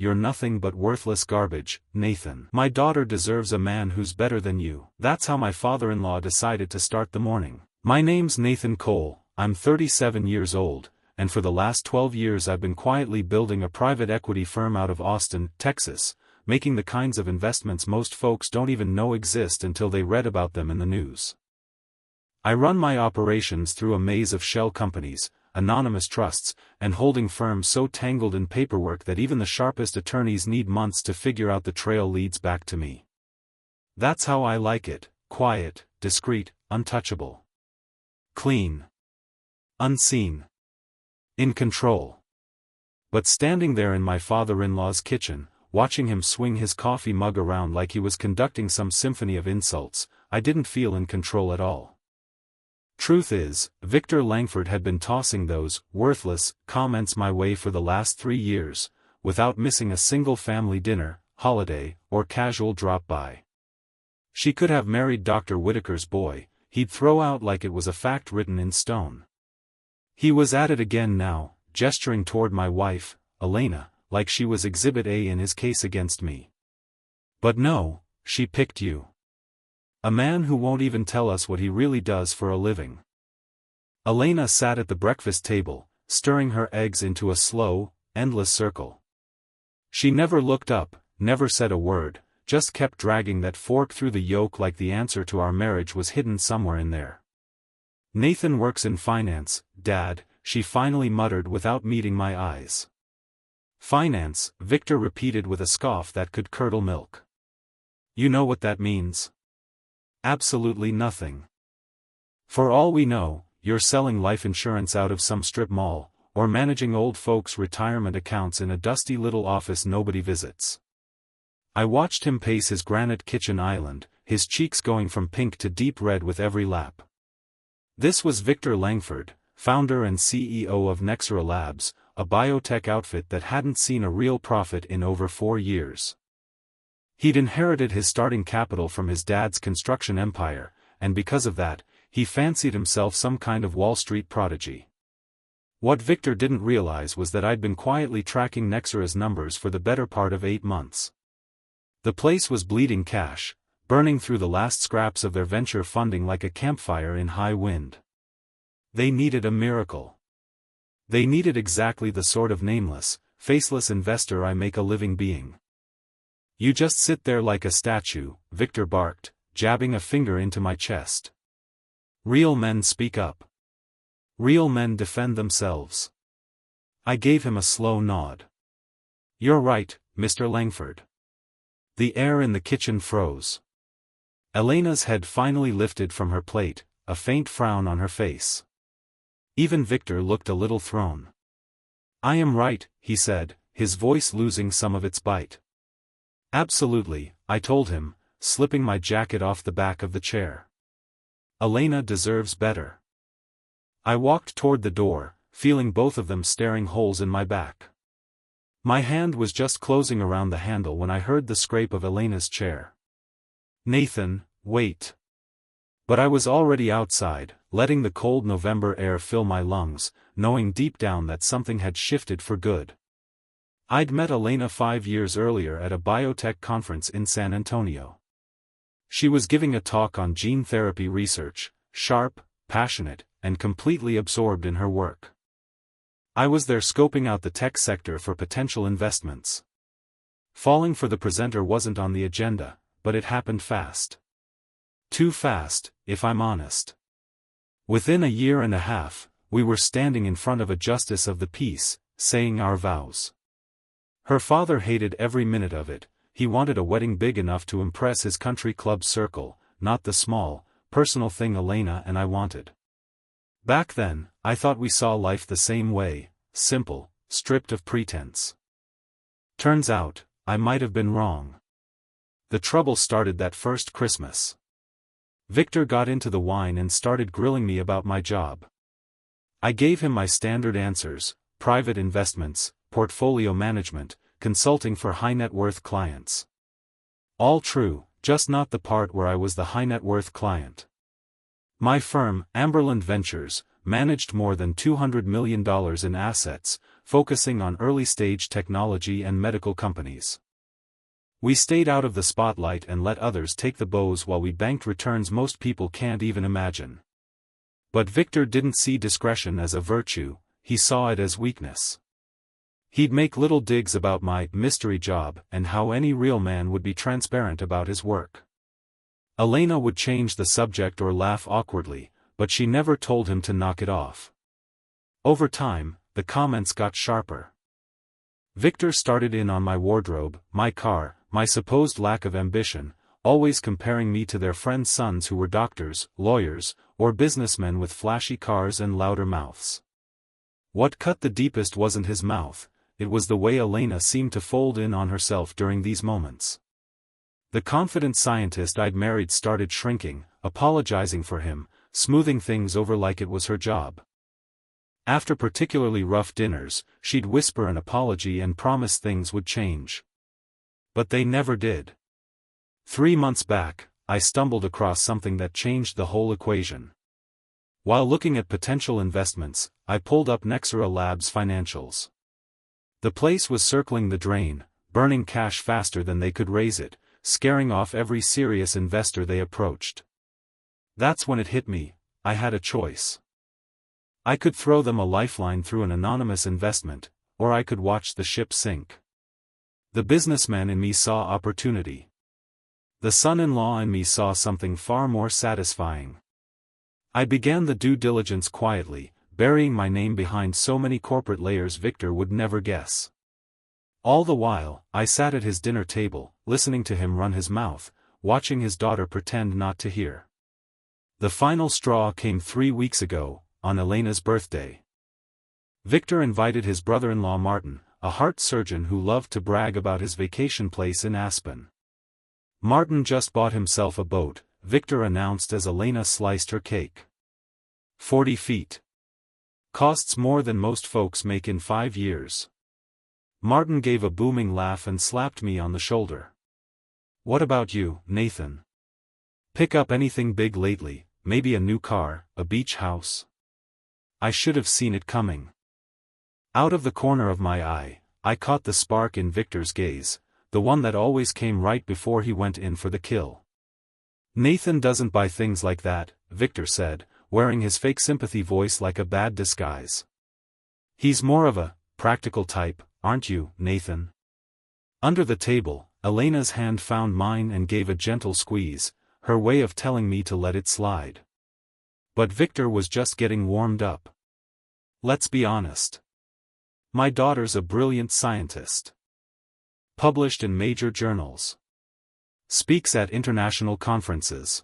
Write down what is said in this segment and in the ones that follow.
you're nothing but worthless garbage, Nathan. My daughter deserves a man who's better than you. That's how my father-in-law decided to start the morning. My name's Nathan Cole, I'm 37 years old, and for the last 12 years I've been quietly building a private equity firm out of Austin, Texas, making the kinds of investments most folks don't even know exist until they read about them in the news. I run my operations through a maze of shell companies, anonymous trusts, and holding firms so tangled in paperwork that even the sharpest attorneys need months to figure out the trail leads back to me. That's how I like it: quiet, discreet, untouchable. Clean. Unseen. In control. But standing there in my father-in-law's kitchen, watching him swing his coffee mug around like he was conducting some symphony of insults, I didn't feel in control at all. Truth is, Victor Langford had been tossing those worthless comments my way for the last 3 years, without missing a single family dinner, holiday, or casual drop-by. She could have married Dr. Whitaker's boy, he'd throw out like it was a fact written in stone. He was at it again now, gesturing toward my wife, Elena, like she was Exhibit A in his case against me. But no, she picked you. A man who won't even tell us what he really does for a living. Elena sat at the breakfast table, stirring her eggs into a slow, endless circle. She never looked up, never said a word, just kept dragging that fork through the yolk like the answer to our marriage was hidden somewhere in there. Nathan works in finance, Dad, she finally muttered without meeting my eyes. Finance, Victor repeated with a scoff that could curdle milk. You know what that means? Absolutely nothing. For all we know, you're selling life insurance out of some strip mall, or managing old folks' retirement accounts in a dusty little office nobody visits. I watched him pace his granite kitchen island, his cheeks going from pink to deep red with every lap. This was Victor Langford, founder and CEO of Nexera Labs, a biotech outfit that hadn't seen a real profit in over 4 years. He'd inherited his starting capital from his dad's construction empire, and because of that, he fancied himself some kind of Wall Street prodigy. What Victor didn't realize was that I'd been quietly tracking Nexera's numbers for the better part of 8 months. The place was bleeding cash, burning through the last scraps of their venture funding like a campfire in high wind. They needed a miracle. They needed exactly the sort of nameless, faceless investor I make a living being. You just sit there like a statue, Victor barked, jabbing a finger into my chest. Real men speak up. Real men defend themselves. I gave him a slow nod. You're right, Mr. Langford. The air in the kitchen froze. Elena's head finally lifted from her plate, a faint frown on her face. Even Victor looked a little thrown. I am right, he said, his voice losing some of its bite. Absolutely, I told him, slipping my jacket off the back of the chair. Elena deserves better. I walked toward the door, feeling both of them staring holes in my back. My hand was just closing around the handle when I heard the scrape of Elena's chair. Nathan, wait. But I was already outside, letting the cold November air fill my lungs, knowing deep down that something had shifted for good. I'd met Elena 5 years earlier at a biotech conference in San Antonio. She was giving a talk on gene therapy research, sharp, passionate, and completely absorbed in her work. I was there scoping out the tech sector for potential investments. Falling for the presenter wasn't on the agenda, but it happened fast. Too fast, if I'm honest. Within a year and a half, we were standing in front of a justice of the peace, saying our vows. Her father hated every minute of it. He wanted a wedding big enough to impress his country club circle, not the small, personal thing Elena and I wanted. Back then, I thought we saw life the same way, simple, stripped of pretense. Turns out, I might have been wrong. The trouble started that first Christmas. Victor got into the wine and started grilling me about my job. I gave him my standard answers: private investments, portfolio management, consulting for high-net-worth clients. All true, just not the part where I was the high-net-worth client. My firm, Amberland Ventures, managed more than $200 million in assets, focusing on early-stage technology and medical companies. We stayed out of the spotlight and let others take the bows while we banked returns most people can't even imagine. But Victor didn't see discretion as a virtue, he saw it as weakness. He'd make little digs about my mystery job and how any real man would be transparent about his work. Elena would change the subject or laugh awkwardly, but she never told him to knock it off. Over time, the comments got sharper. Victor started in on my wardrobe, my car, my supposed lack of ambition, always comparing me to their friends' sons who were doctors, lawyers, or businessmen with flashy cars and louder mouths. What cut the deepest wasn't his mouth, it was the way Elena seemed to fold in on herself during these moments. The confident scientist I'd married started shrinking, apologizing for him, smoothing things over like it was her job. After particularly rough dinners, she'd whisper an apology and promise things would change. But they never did. 3 months back, I stumbled across something that changed the whole equation. While looking at potential investments, I pulled up Nexera Labs' financials. The place was circling the drain, burning cash faster than they could raise it, scaring off every serious investor they approached. That's when it hit me, I had a choice. I could throw them a lifeline through an anonymous investment, or I could watch the ship sink. The businessman in me saw opportunity. The son-in-law in me saw something far more satisfying. I began the due diligence quietly, burying my name behind so many corporate layers Victor would never guess. All the while, I sat at his dinner table, listening to him run his mouth, watching his daughter pretend not to hear. The final straw came 3 weeks ago, on Elena's birthday. Victor invited his brother-in-law Martin, a heart surgeon who loved to brag about his vacation place in Aspen. Martin just bought himself a boat, Victor announced as Elena sliced her cake. 40 feet. Costs more than most folks make in 5 years. Martin gave a booming laugh and slapped me on the shoulder. What about you, Nathan? Pick up anything big lately, maybe a new car, a beach house? I should have seen it coming. Out of the corner of my eye, I caught the spark in Victor's gaze, the one that always came right before he went in for the kill. Nathan doesn't buy things like that, Victor said, wearing his fake sympathy voice like a bad disguise. He's more of a practical type, aren't you, Nathan? Under the table, Elena's hand found mine and gave a gentle squeeze, her way of telling me to let it slide. But Victor was just getting warmed up. Let's be honest. My daughter's a brilliant scientist. Published in major journals. Speaks at international conferences.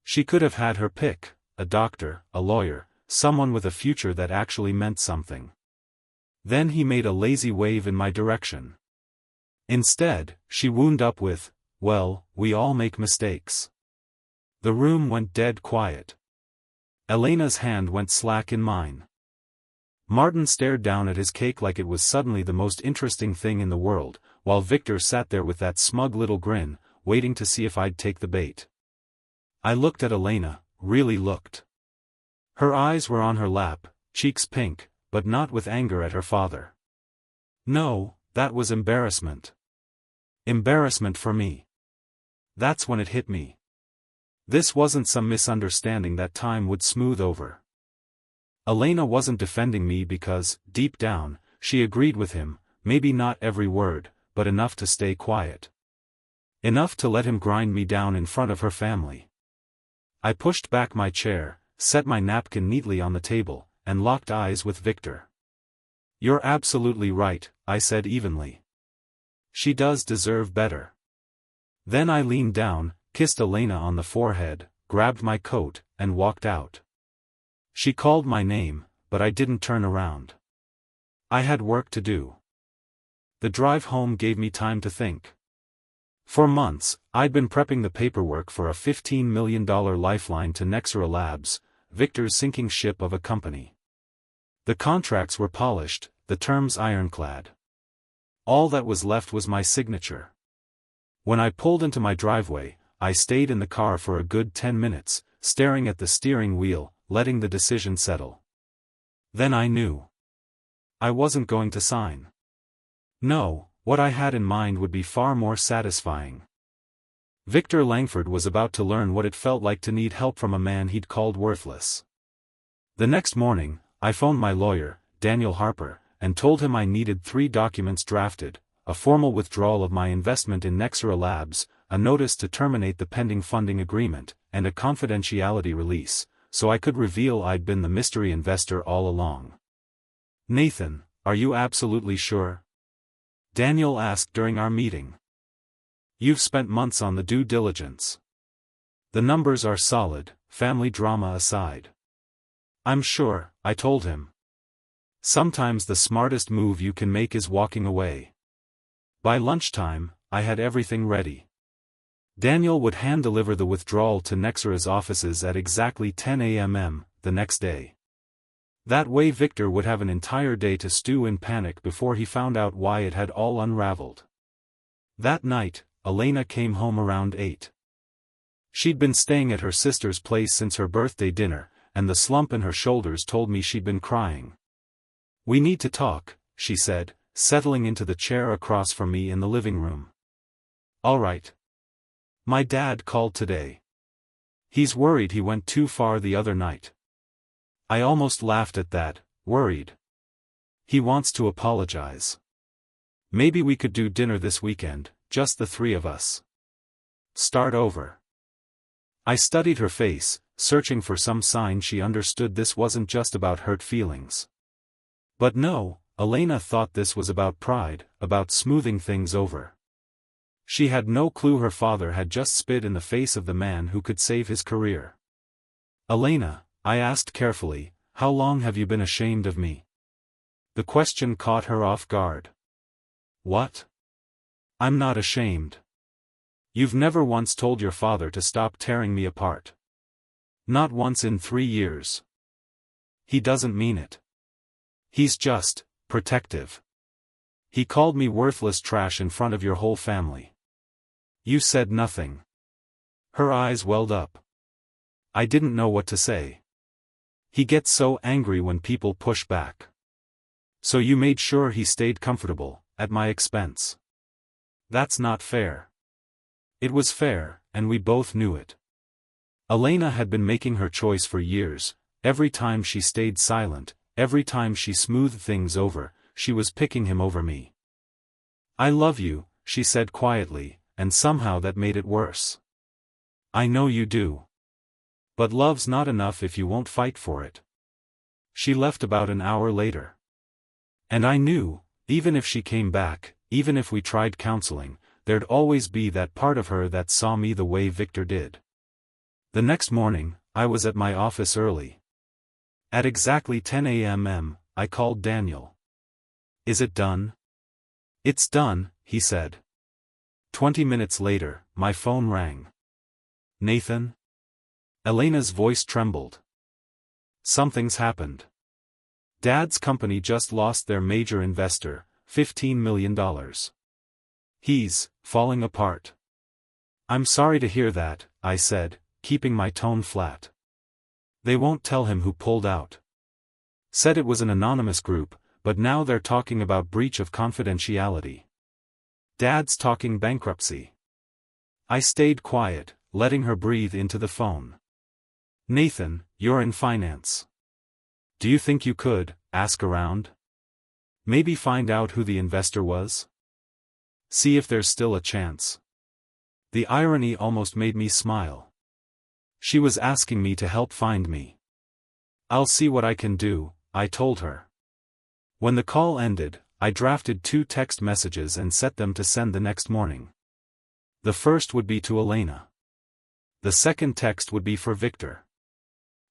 She could have had her pick, a doctor, a lawyer, someone with a future that actually meant something. Then he made a lazy wave in my direction. Instead, she wound up with, well, we all make mistakes. The room went dead quiet. Elena's hand went slack in mine. Martin stared down at his cake like it was suddenly the most interesting thing in the world, while Victor sat there with that smug little grin, waiting to see if I'd take the bait. I looked at Elena, really looked. Her eyes were on her lap, cheeks pink, but not with anger at her father. No, that was embarrassment. Embarrassment for me. That's when it hit me. This wasn't some misunderstanding that time would smooth over. Elena wasn't defending me because, deep down, she agreed with him, maybe not every word, but enough to stay quiet. Enough to let him grind me down in front of her family. I pushed back my chair, set my napkin neatly on the table, and locked eyes with Victor. You're absolutely right, I said evenly. She does deserve better. Then I leaned down, kissed Elena on the forehead, grabbed my coat, and walked out. She called my name, but I didn't turn around. I had work to do. The drive home gave me time to think. For months, I'd been prepping the paperwork for a $15 million lifeline to Nexera Labs, Victor's sinking ship of a company. The contracts were polished, the terms ironclad. All that was left was my signature. When I pulled into my driveway, I stayed in the car for a good 10 minutes, staring at the steering wheel, letting the decision settle. Then I knew. I wasn't going to sign. No, what I had in mind would be far more satisfying. Victor Langford was about to learn what it felt like to need help from a man he'd called worthless. The next morning, I phoned my lawyer, Daniel Harper, and told him I needed 3 documents drafted: a formal withdrawal of my investment in Nexera Labs, a notice to terminate the pending funding agreement, and a confidentiality release, so I could reveal I'd been the mystery investor all along. "Nathan, are you absolutely sure?" Daniel asked during our meeting. "You've spent months on the due diligence. The numbers are solid, family drama aside." "I'm sure," I told him. "Sometimes the smartest move you can make is walking away." By lunchtime, I had everything ready. Daniel would hand-deliver the withdrawal to Nexera's offices at exactly 10 a.m. the next day. That way Victor would have an entire day to stew in panic before he found out why it had all unraveled. That night, Elena came home around 8. She'd been staying at her sister's place since her birthday dinner, and the slump in her shoulders told me she'd been crying. "We need to talk," she said, settling into the chair across from me in the living room. "All right. My dad called today. He's worried he went too far the other night." I almost laughed at that. Worried. "He wants to apologize. Maybe we could do dinner this weekend, just the 3 of us. Start over." I studied her face, searching for some sign she understood this wasn't just about hurt feelings. But no, Elena thought this was about pride, about smoothing things over. She had no clue her father had just spit in the face of the man who could save his career. "Elena," I asked carefully, "how long have you been ashamed of me?" The question caught her off guard. "What? I'm not ashamed. You've never once told your father to stop tearing me apart. Not once in 3 years. He doesn't mean it. He's just protective. He called me worthless trash in front of your whole family. You said nothing." Her eyes welled up. I didn't know what to say. "He gets so angry when people push back. So you made sure he stayed comfortable, at my expense. That's not fair." It was fair, and we both knew it. Elena had been making her choice for years. Every time she stayed silent, every time she smoothed things over, she was picking him over me. "I love you," she said quietly, and somehow that made it worse. "I know you do. But love's not enough if you won't fight for it." She left about an hour later. And I knew, even if she came back, even if we tried counseling, there'd always be that part of her that saw me the way Victor did. The next morning, I was at my office early. At exactly 10 a.m., I called Daniel. "Is it done?" "It's done," he said. 20 minutes later, my phone rang. "Nathan?" Elena's voice trembled. "Something's happened. Dad's company just lost their major investor, $15 million. He's falling apart." "I'm sorry to hear that," I said, keeping my tone flat. "They won't tell him who pulled out. Said it was an anonymous group, but now they're talking about breach of confidentiality. Dad's talking bankruptcy." I stayed quiet, letting her breathe into the phone. "Nathan, you're in finance. Do you think you could ask around? Maybe find out who the investor was? See if there's still a chance." The irony almost made me smile. She was asking me to help find me. "I'll see what I can do," I told her. When the call ended, I drafted 2 text messages and set them to send the next morning. The first would be to Elena. The second text would be for Victor.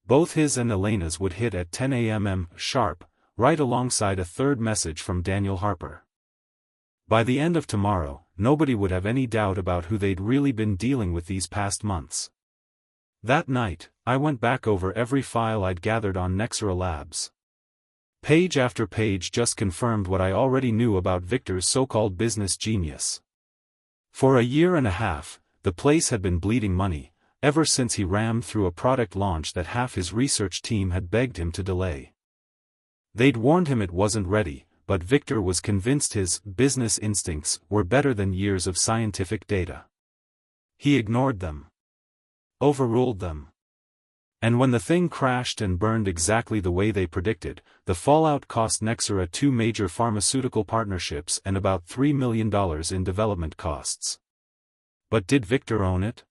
Both his and Elena's would hit at 10 a.m. sharp, right alongside a third message from Daniel Harper. By the end of tomorrow, nobody would have any doubt about who they'd really been dealing with these past months. That night, I went back over every file I'd gathered on Nexera Labs. Page after page just confirmed what I already knew about Victor's so-called business genius. For a year and a half, the place had been bleeding money, ever since he rammed through a product launch that half his research team had begged him to delay. They'd warned him it wasn't ready, but Victor was convinced his business instincts were better than years of scientific data. He ignored them. Overruled them. And when the thing crashed and burned exactly the way they predicted, the fallout cost Nexera 2 major pharmaceutical partnerships and about $3 million in development costs. But did Victor own it?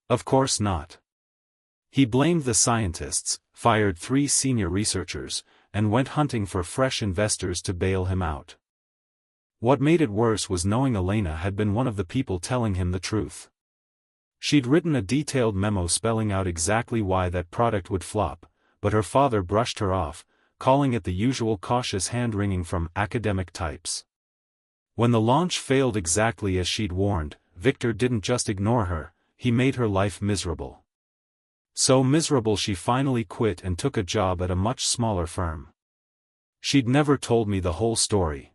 Of course not. He blamed the scientists, fired 3 senior researchers, and went hunting for fresh investors to bail him out. What made it worse was knowing Elena had been one of the people telling him the truth. She'd written a detailed memo spelling out exactly why that product would flop, but her father brushed her off, calling it the usual cautious hand-wringing from academic types. When the launch failed exactly as she'd warned, Victor didn't just ignore her, he made her life miserable. So miserable she finally quit and took a job at a much smaller firm. She'd never told me the whole story.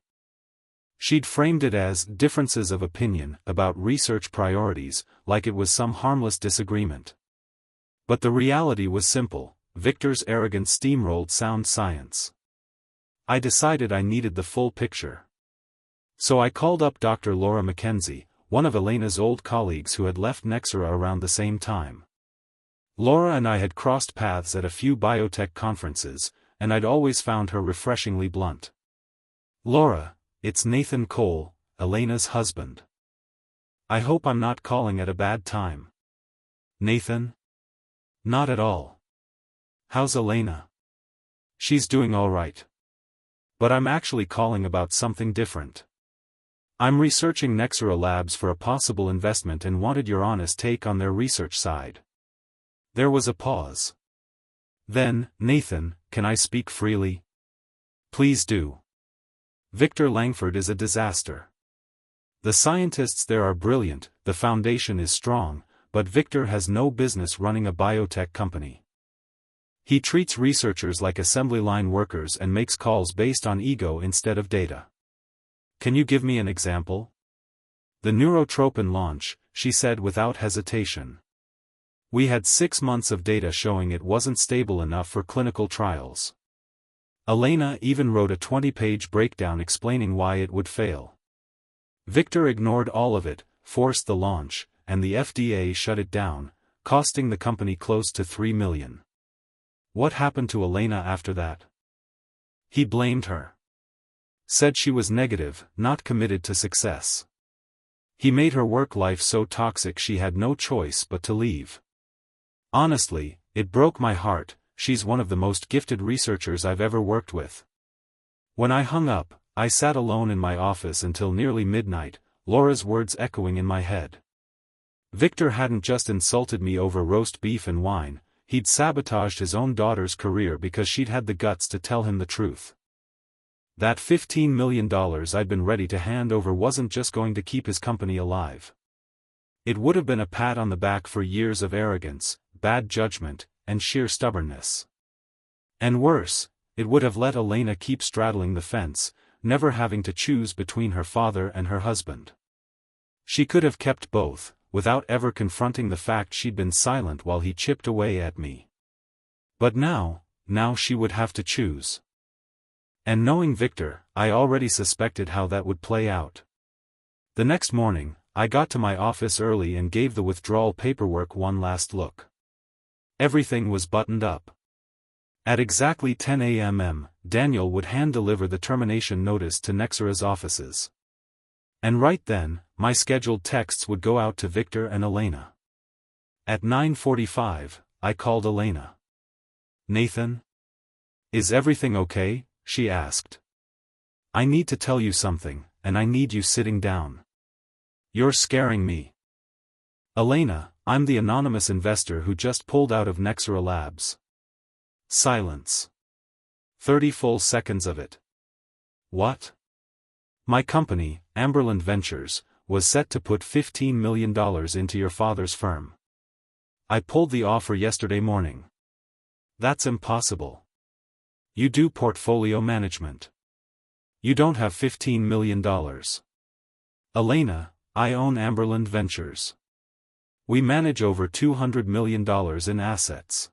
She'd framed it as differences of opinion about research priorities, like it was some harmless disagreement. But the reality was simple: Victor's arrogance steamrolled sound science. I decided I needed the full picture. So I called up Dr. Laura Mackenzie, one of Elena's old colleagues who had left Nexera around the same time. Laura and I had crossed paths at a few biotech conferences, and I'd always found her refreshingly blunt. "Laura, it's Nathan Cole, Elena's husband. I hope I'm not calling at a bad time." "Nathan?" "Not at all. How's Elena?" "She's doing all right. But I'm actually calling about something different. I'm researching Nexera Labs for a possible investment and wanted your honest take on their research side." There was a pause. Then, "Nathan, can I speak freely?" "Please do. Victor Langford is a disaster. The scientists there are brilliant, the foundation is strong, but Victor has no business running a biotech company. He treats researchers like assembly line workers and makes calls based on ego instead of data." "Can you give me an example?" "The neurotropin launch," she said without hesitation. "We had 6 months of data showing it wasn't stable enough for clinical trials. Elena even wrote a 20-page breakdown explaining why it would fail. Victor ignored all of it, forced the launch, and the FDA shut it down, costing the company close to $3 million. What happened to Elena after that?" "He blamed her. Said she was negative, not committed to success. He made her work life so toxic she had no choice but to leave. Honestly, it broke my heart. She's one of the most gifted researchers I've ever worked with." When I hung up, I sat alone in my office until nearly midnight, Laura's words echoing in my head. Victor hadn't just insulted me over roast beef and wine, he'd sabotaged his own daughter's career because she'd had the guts to tell him the truth. That $15 million I'd been ready to hand over wasn't just going to keep his company alive. It would have been a pat on the back for years of arrogance, bad judgment, and sheer stubbornness. And worse, it would have let Elena keep straddling the fence, never having to choose between her father and her husband. She could have kept both, without ever confronting the fact she'd been silent while he chipped away at me. But now she would have to choose. And knowing Victor, I already suspected how that would play out. The next morning, I got to my office early and gave the withdrawal paperwork one last look. Everything was buttoned up. At exactly 10 a.m., Daniel would hand-deliver the termination notice to Nexera's offices. And right then, my scheduled texts would go out to Victor and Elena. At 9:45, I called Elena. "Nathan? Is everything okay?" she asked. "I need to tell you something, and I need you sitting down. You're scaring me." "Elena, I'm the anonymous investor who just pulled out of Nexera Labs." Silence. 30 full seconds of it. "What?" "My company, Amberland Ventures, was set to put $15 million into your father's firm. I pulled the offer yesterday morning." "That's impossible. You do portfolio management. You don't have $15 million. "Elena, I own Amberland Ventures. We manage over $200 million in assets.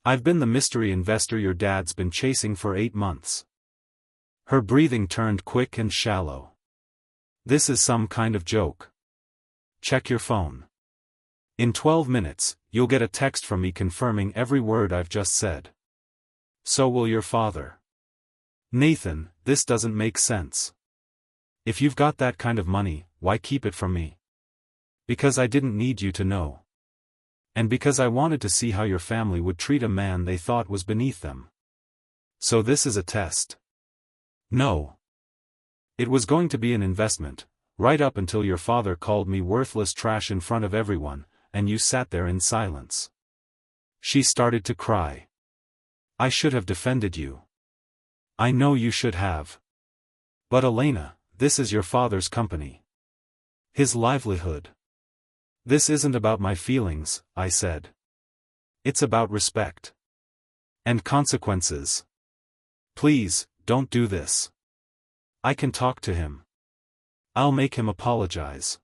I've been the mystery investor your dad's been chasing for 8 months. Her breathing turned quick and shallow. This is some kind of joke. Check your phone. In 12 minutes, you'll get a text from me confirming every word I've just said. So will your father. Nathan, this doesn't make sense. If you've got that kind of money, why keep it from me? Because I didn't need you to know. And because I wanted to see how your family would treat a man they thought was beneath them. So this is a test. No. It was going to be an investment, right up until your father called me worthless trash in front of everyone, and you sat there in silence. She started to cry. I should have defended you. I know you should have. But Elena, this is your father's company. His livelihood. This isn't about my feelings, I said. It's about respect. And consequences. Please, don't do this. I can talk to him. I'll make him apologize.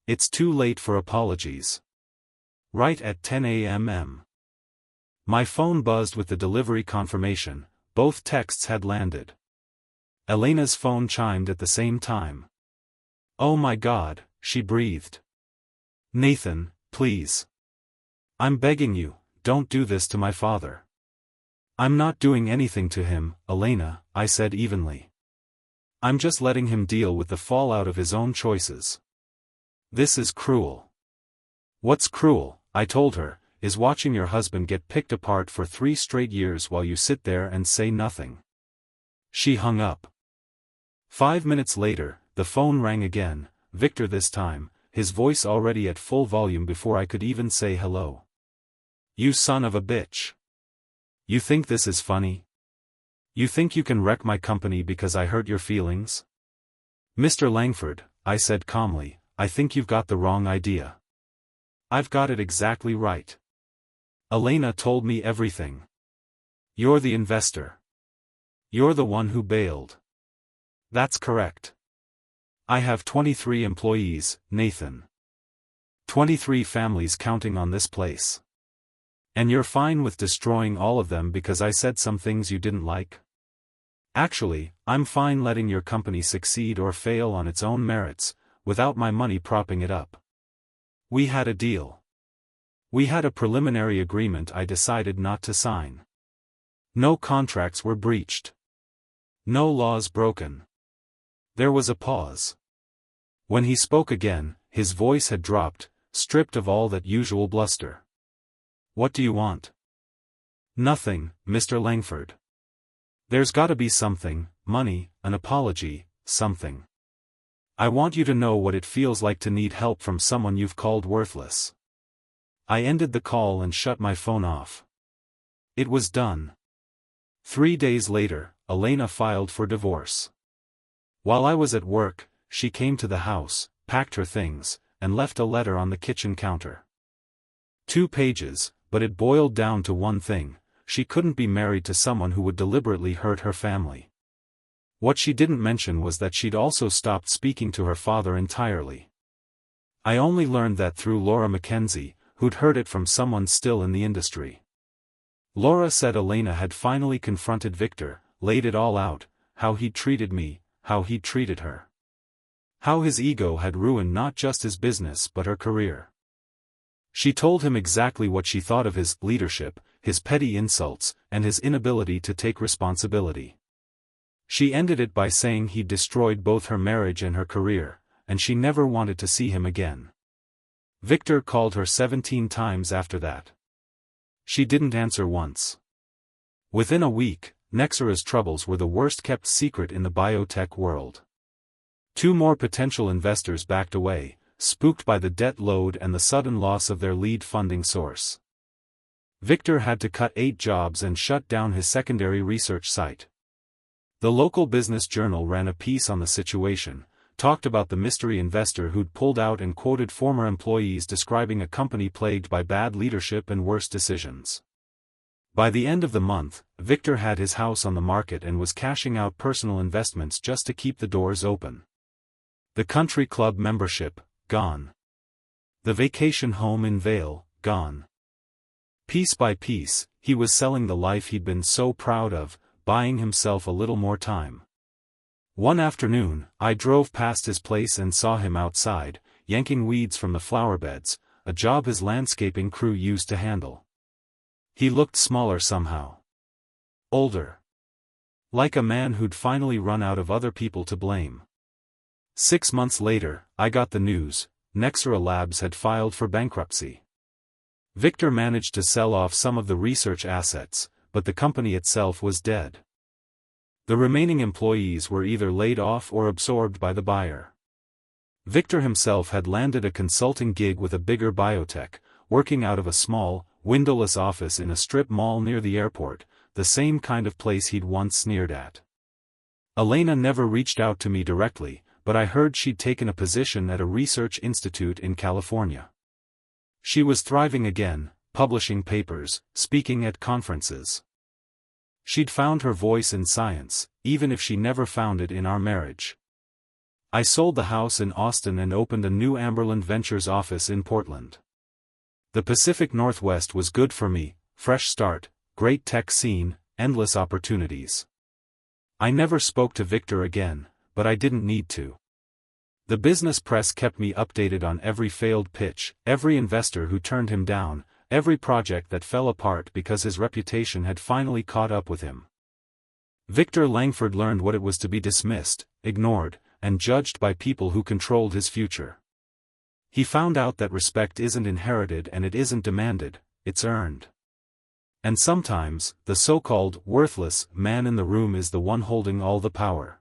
It's too late for apologies. Right at 10 a.m. My phone buzzed with the delivery confirmation. Both texts had landed. Elena's phone chimed at the same time. Oh my God, she breathed. Nathan, please. I'm begging you, don't do this to my father. I'm not doing anything to him, Elena, I said evenly. I'm just letting him deal with the fallout of his own choices. This is cruel. What's cruel, I told her, is watching your husband get picked apart for 3 straight years while you sit there and say nothing. She hung up. 5 minutes later, the phone rang again, Victor this time, his voice already at full volume before I could even say hello. You son of a bitch. You think this is funny? You think you can wreck my company because I hurt your feelings? Mr. Langford, I said calmly, I think you've got the wrong idea. I've got it exactly right. Elena told me everything. You're the investor. You're the one who bailed. That's correct. I have 23 employees, Nathan. 23 families counting on this place. And you're fine with destroying all of them because I said some things you didn't like? Actually, I'm fine letting your company succeed or fail on its own merits, without my money propping it up. We had a deal. We had a preliminary agreement I decided not to sign. No contracts were breached. No laws broken. There was a pause. When he spoke again, his voice had dropped, stripped of all that usual bluster. What do you want? Nothing, Mr. Langford. There's gotta be something, money, an apology, something. I want you to know what it feels like to need help from someone you've called worthless. I ended the call and shut my phone off. It was done. 3 days later, Elena filed for divorce. While I was at work, she came to the house, packed her things, and left a letter on the kitchen counter. 2 pages, but it boiled down to one thing: she couldn't be married to someone who would deliberately hurt her family. What she didn't mention was that she'd also stopped speaking to her father entirely. I only learned that through Laura Mackenzie, who'd heard it from someone still in the industry. Laura said Elena had finally confronted Victor, laid it all out, how he'd treated me, how he'd treated her. How his ego had ruined not just his business but her career. She told him exactly what she thought of his leadership, his petty insults, and his inability to take responsibility. She ended it by saying he'd destroyed both her marriage and her career, and she never wanted to see him again. Victor called her 17 times after that. She didn't answer once. Within a week, Nexera's troubles were the worst-kept secret in the biotech world. 2 more potential investors backed away, spooked by the debt load and the sudden loss of their lead funding source. Victor had to cut 8 jobs and shut down his secondary research site. The local business journal ran a piece on the situation, talked about the mystery investor who'd pulled out and quoted former employees describing a company plagued by bad leadership and worse decisions. By the end of the month, Victor had his house on the market and was cashing out personal investments just to keep the doors open. The country club membership, gone. The vacation home in Vail, gone. Piece by piece, he was selling the life he'd been so proud of, buying himself a little more time. One afternoon, I drove past his place and saw him outside, yanking weeds from the flower beds, a job his landscaping crew used to handle. He looked smaller somehow. Older. Like a man who'd finally run out of other people to blame. 6 months later, I got the news: Nexera Labs had filed for bankruptcy. Victor managed to sell off some of the research assets, but the company itself was dead. The remaining employees were either laid off or absorbed by the buyer. Victor himself had landed a consulting gig with a bigger biotech, working out of a small, windowless office in a strip mall near the airport, the same kind of place he'd once sneered at. Elena never reached out to me directly, but I heard she'd taken a position at a research institute in California. She was thriving again, publishing papers, speaking at conferences. She'd found her voice in science, even if she never found it in our marriage. I sold the house in Austin and opened a new Amberland Ventures office in Portland. The Pacific Northwest was good for me: fresh start, great tech scene, endless opportunities. I never spoke to Victor again, but I didn't need to. The business press kept me updated on every failed pitch, every investor who turned him down, every project that fell apart because his reputation had finally caught up with him. Victor Langford learned what it was to be dismissed, ignored, and judged by people who controlled his future. He found out that respect isn't inherited and it isn't demanded, it's earned. And sometimes, the so-called worthless man in the room is the one holding all the power.